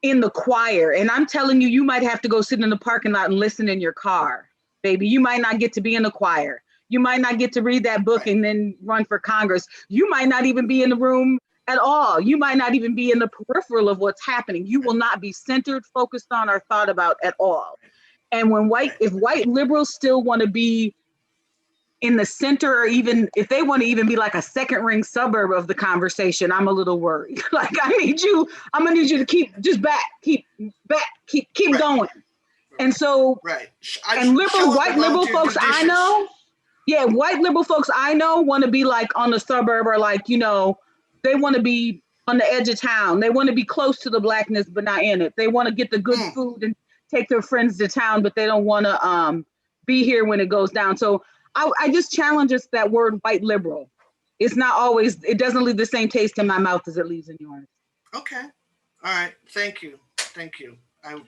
in the choir. And I'm telling you, you might have to go sit in the parking lot and listen in your car, baby. You might not get to be in the choir. You might not get to read that book and then run for Congress. You might not even be in the room at all. You might not even be in the peripheral of what's happening. You will not be centered, focused on, or thought about at all. And if white liberals still want to be in the center, or even if they want to even be like a second ring suburb of the conversation, I'm a little worried. Like I'm gonna need you to keep going. And so, and white liberal folks I know, white liberal folks I know want to be like on the suburb, or like, they want to be on the edge of town. They want to be close to the Blackness, but not in it. They want to get the good food and take their friends to town, but they don't want to be here when it goes down. So I just challenge us that word white liberal. It's not always, it doesn't leave the same taste in my mouth as it leaves in yours. Okay. All right. Thank you.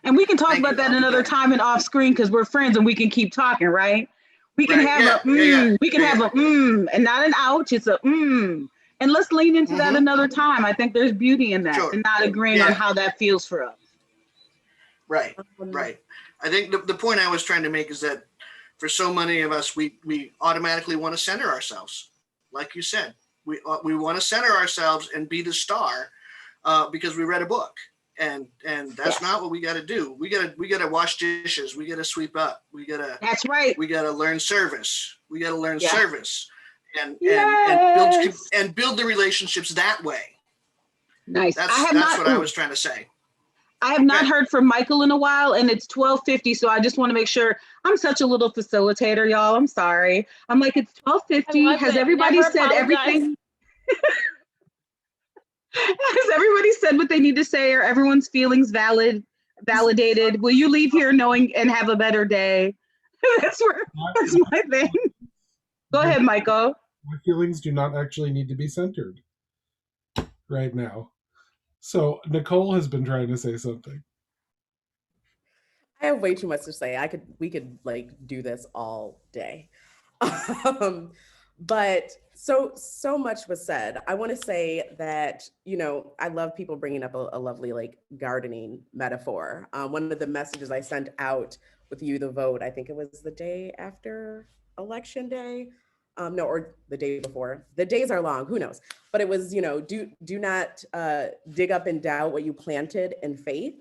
And we can talk about that another time and off screen, because we're friends and we can keep talking, right? We can have and not an ouch, it's a And let's lean into that another time. I think there's beauty in that, and not agreeing on how that feels for us. Right. I think the point I was trying to make is that for so many of us, we automatically want to center ourselves. Like you said, we want to center ourselves and be the star because we read a book. And that's not what we got to do. We got to wash dishes. We got to sweep up. That's right. We got to learn service. We got to learn service and build the relationships that way. Nice. That's what I was trying to say. I have not heard from Michael in a while, and it's 12:50, so I just want to make sure. I'm such a little facilitator, y'all. I'm sorry. I'm like, it's 12:50. Has everybody said everything? Has everybody said what they need to say? Are everyone's feelings validated? Will you leave here knowing and have a better day? That's my thing. Go ahead, Michael. My feelings do not actually need to be centered right now. So Nicole has been trying to say something. I have way too much to say. We could like do this all day. But so much was said. I want to say that, you know, I love people bringing up a lovely like gardening metaphor. One of the messages I sent out with You the Vote, I think it was the day after election day. No, or the day before. The days are long, who knows? But it was, you know, do not dig up and doubt what you planted in faith.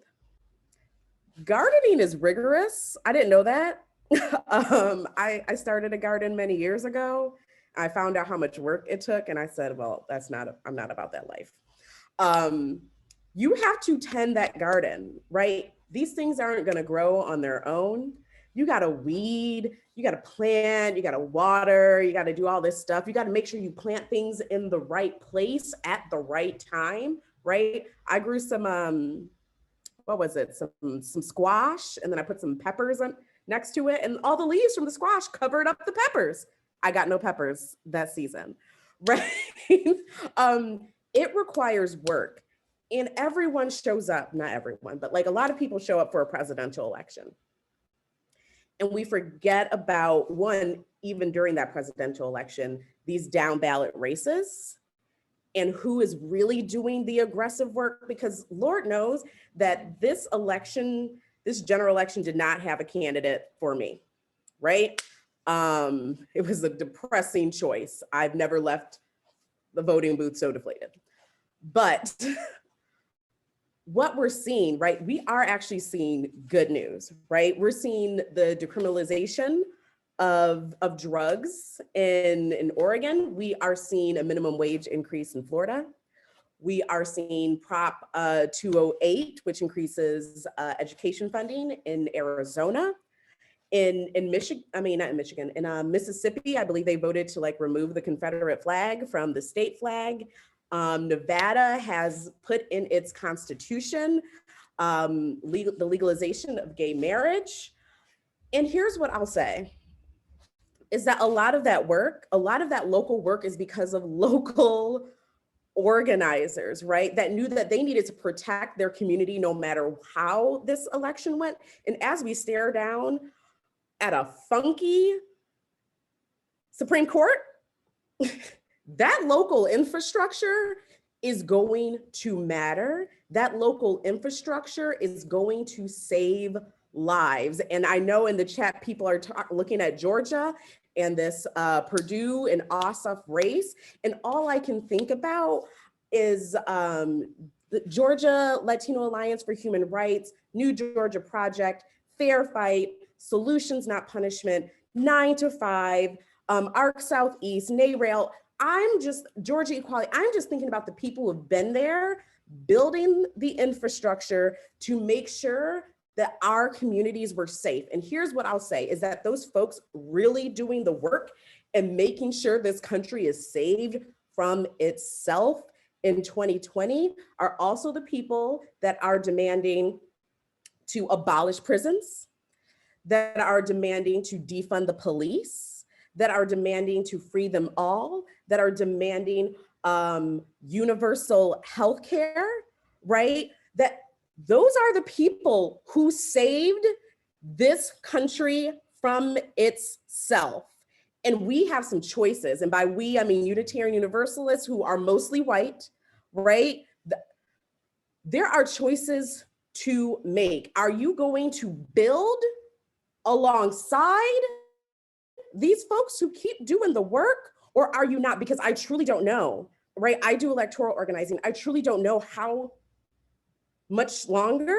Gardening is rigorous. I didn't know that. I started a garden many years ago. I found out how much work it took, and I said, well, I'm not about that life. You have to tend that garden, right? These things aren't gonna grow on their own. You gotta weed, you gotta plant, you gotta water, you gotta do all this stuff. You gotta make sure you plant things in the right place at the right time, right? I grew some, what was it? Some squash, and then I put some peppers next to it, and all the leaves from the squash covered up the peppers. I got no peppers that season, right? It requires work, and everyone shows up, not everyone, but like a lot of people show up for a presidential election. And we forget about, one, even during that presidential election, these down ballot races and who is really doing the aggressive work, because Lord knows that this election, this general election did not have a candidate for me, right? It was a depressing choice. I've never left the voting booth so deflated. But what we're seeing, right? We are actually seeing good news, right? We're seeing the decriminalization of drugs in Oregon. We are seeing a minimum wage increase in Florida. We are seeing Prop 208, which increases education funding in Arizona. In Michigan, I mean, not in Michigan, in Mississippi, I believe they voted to like remove the Confederate flag from the state flag. Nevada has put in its constitution the legalization of gay marriage. And here's what I'll say, is that a lot of that work, a lot of that local work is because of local organizers, right? That knew that they needed to protect their community no matter how this election went. And as we stare down at a funky Supreme Court, that local infrastructure is going to matter. That local infrastructure is going to save lives. And I know in the chat, people are looking at Georgia and this Purdue and Ossoff race. And all I can think about is the Georgia Latino Alliance for Human Rights, New Georgia Project, Fair Fight, Solutions Not Punishment, 9 to 5, ARC Southeast, NARAIL. Georgia Equality, I'm just thinking about the people who have been there building the infrastructure to make sure that our communities were safe. And here's what I'll say is that those folks really doing the work and making sure this country is saved from itself in 2020 are also the people that are demanding to abolish prisons, that are demanding to defund the police, that are demanding to free them all, that are demanding universal health care, right? That those are the people who saved this country from itself. And we have some choices. And by we, I mean Unitarian Universalists who are mostly white, right? There are choices to make. Are you going to build alongside these folks who keep doing the work, or are you not? Because I truly don't know, right? I do electoral organizing. I truly don't know how much longer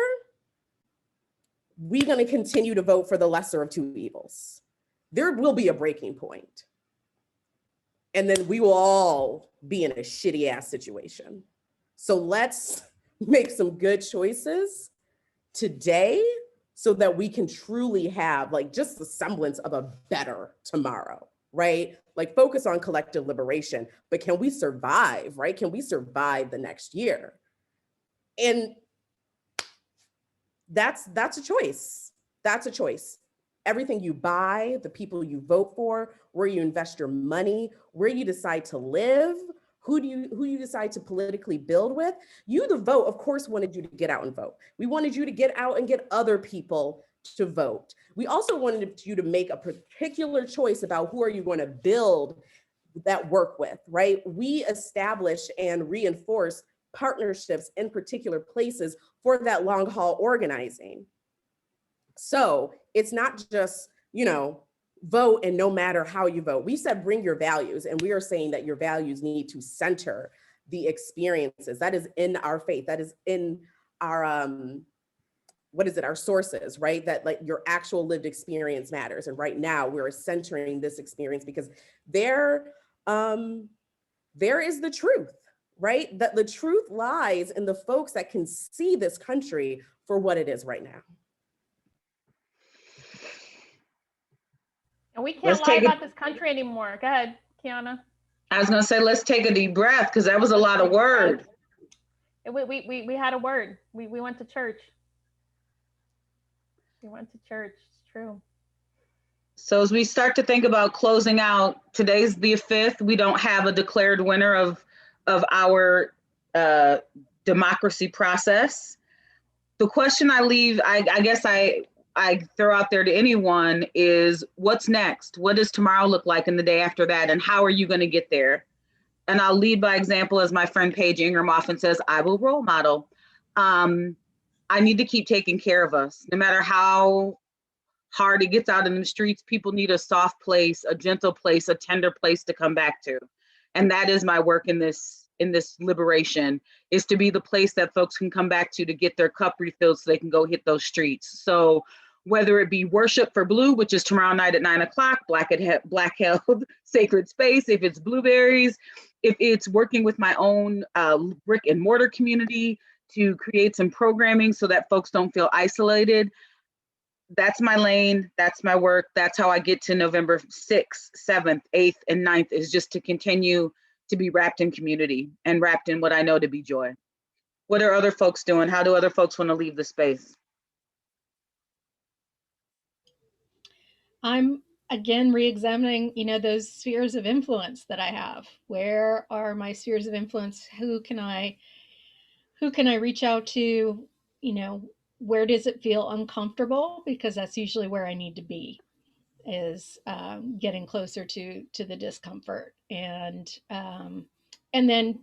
we're going to continue to vote for the lesser of two evils. There will be a breaking point. And then we will all be in a shitty ass situation. So let's make some good choices today so that we can truly have like just the semblance of a better tomorrow, right? Like focus on collective liberation, but can we survive, right? Can we survive the next year? And that's a choice. That's a choice. Everything you buy, the people you vote for, where you invest your money, where you decide to live, who you decide to politically build with. You, the vote, of course, wanted you to get out and vote. We wanted you to get out and get other people to vote. We also wanted you to make a particular choice about who are you going to build that work with, right? We establish and reinforce partnerships in particular places for that long haul organizing. So it's not just, vote and no matter how you vote. We said bring your values, and we are saying that your values need to center the experiences. That is in our faith. That is in our, our sources, right? That like your actual lived experience matters. And right now we're centering this experience because there is the truth, right? That the truth lies in the folks that can see this country for what it is right now. And we can't lie about this country anymore. Go ahead, Quiana. I was going to say, let's take a deep breath because that was a lot of word. We had a word. We went to church. It's true. So as we start to think about closing out, today's the 5th. We don't have a declared winner of our democracy process. The question I leave, I guess I throw out there to anyone is, what's next? What does tomorrow look like and the day after that? And how are you going to get there? And I'll lead by example, as my friend Paige Ingram often says, I will role model. I need to keep taking care of us. No matter how hard it gets out in the streets, people need a soft place, a gentle place, a tender place to come back to. And that is my work in this liberation, is to be the place that folks can come back to get their cup refilled so they can go hit those streets. So whether it be Worship for Blue, which is tomorrow night at 9:00, Black Held Sacred Space, if it's Blueberries, if it's working with my own brick and mortar community to create some programming so that folks don't feel isolated, that's my lane, that's my work. That's how I get to November 6th, 7th, 8th, and 9th, is just to continue to be wrapped in community and wrapped in what I know to be joy. What are other folks doing? How do other folks want to leave the space? I'm again re-examining, those spheres of influence that I have. Where are my spheres of influence? Who can I reach out to? Where does it feel uncomfortable? Because that's usually where I need to be, is getting closer to the discomfort. And then,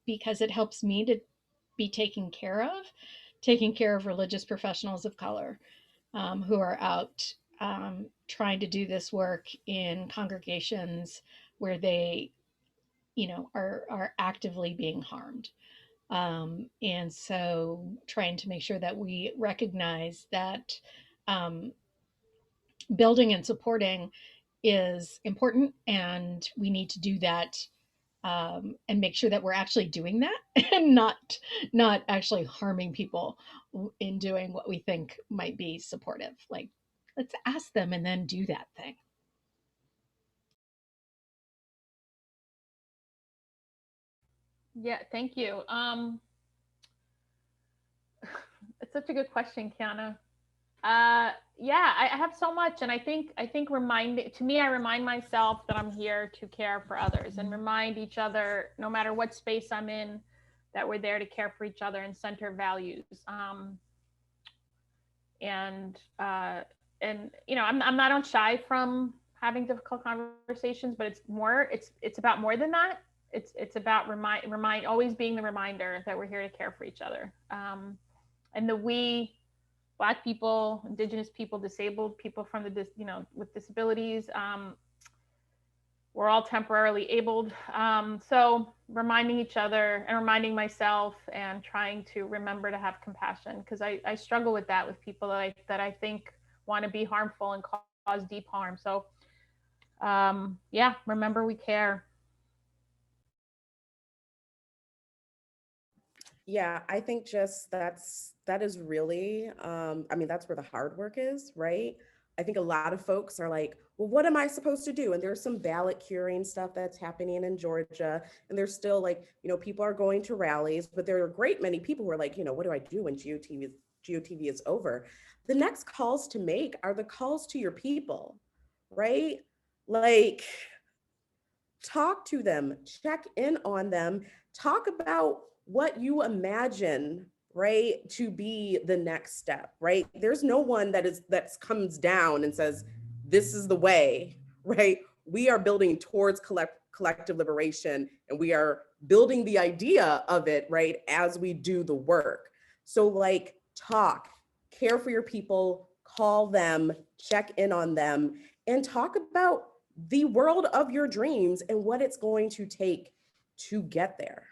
because it helps me to be taking care of religious professionals of color who are out trying to do this work in congregations where they, are actively being harmed. And so trying to make sure that we recognize that building and supporting is important, and we need to do that and make sure that we're actually doing that and not actually harming people in doing what we think might be supportive. Like, let's ask them and then do that thing. Yeah, thank you. It's such a good question, Quiana. Yeah, I have so much, and I think I remind myself that I'm here to care for others, and remind each other, no matter what space I'm in, that we're there to care for each other and center values. And I'm not shy from having difficult conversations, but it's about more than that. It's about always being the reminder that we're here to care for each other. And we, Black people, Indigenous people, disabled people with disabilities, we're all temporarily abled. So reminding each other and reminding myself and trying to remember to have compassion, because I struggle with that with people that I think want to be harmful and cause deep harm. So yeah, remember we care. Yeah, I think just that is really, that's where the hard work is, right? I think a lot of folks are like, well, what am I supposed to do? And there's some ballot curing stuff that's happening in Georgia. And there's still like, people are going to rallies, but there are a great many people who are like, what do I do when GOTV is over? The next calls to make are the calls to your people, right? Like, talk to them, check in on them, talk about what you imagine, right, to be the next step, right? There's no one that comes down and says, this is the way, right? we are building towards collective liberation, and we are building the idea of it, right, as we do the work. So like, talk, care for your people, call them, check in on them, and talk about the world of your dreams and what it's going to take to get there,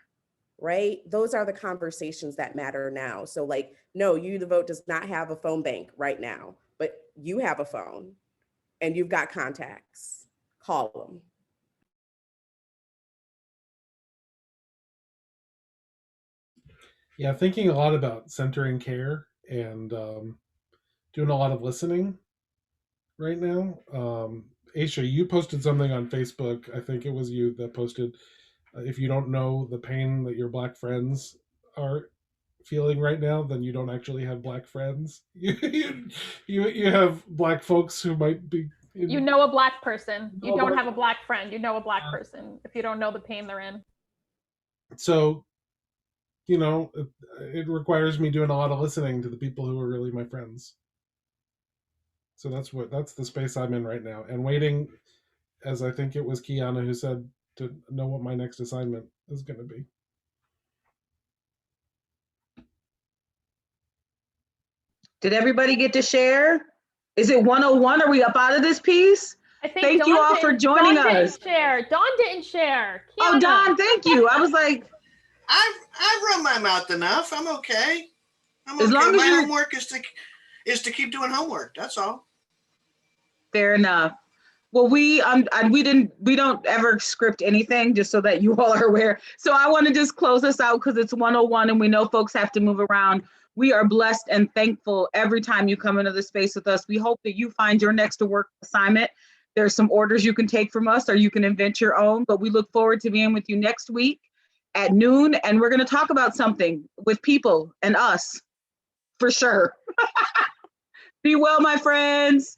right? Those are the conversations that matter now. So like, no, You the Vote does not have a phone bank right now, but you have a phone and you've got contacts. Call them. Yeah, thinking a lot about centering care and doing a lot of listening right now. Aisha, you posted something on Facebook. I think it was you that posted, if you don't know the pain that your Black friends are feeling right now, then you don't actually have Black friends. You have Black folks who might be. You know a Black person. You don't have a Black friend. You know a Black person if you don't know the pain they're in. So, it requires me doing a lot of listening to the people who are really my friends. So that's the space I'm in right now, and waiting, as I think it was Quiana who said, to know what my next assignment is going to be. Did everybody get to share? Is it 101? Are we up out of this piece? I think Thank you all for joining us. Dawn didn't share. Oh, Quiana. Dawn, thank you. I was like, I've run my mouth enough. I'm okay. As long as my you're- homework is to keep doing homework. That's all. Fair enough. Well, we don't ever script anything, just so that you all are aware. So I want to just close us out because it's 101 and we know folks have to move around. We are blessed and thankful every time you come into the space with us. We hope that you find your next work assignment. There's some orders you can take from us, or you can invent your own, but we look forward to being with you next week at noon, and we're going to talk about something with people and us, for sure. Be well, my friends.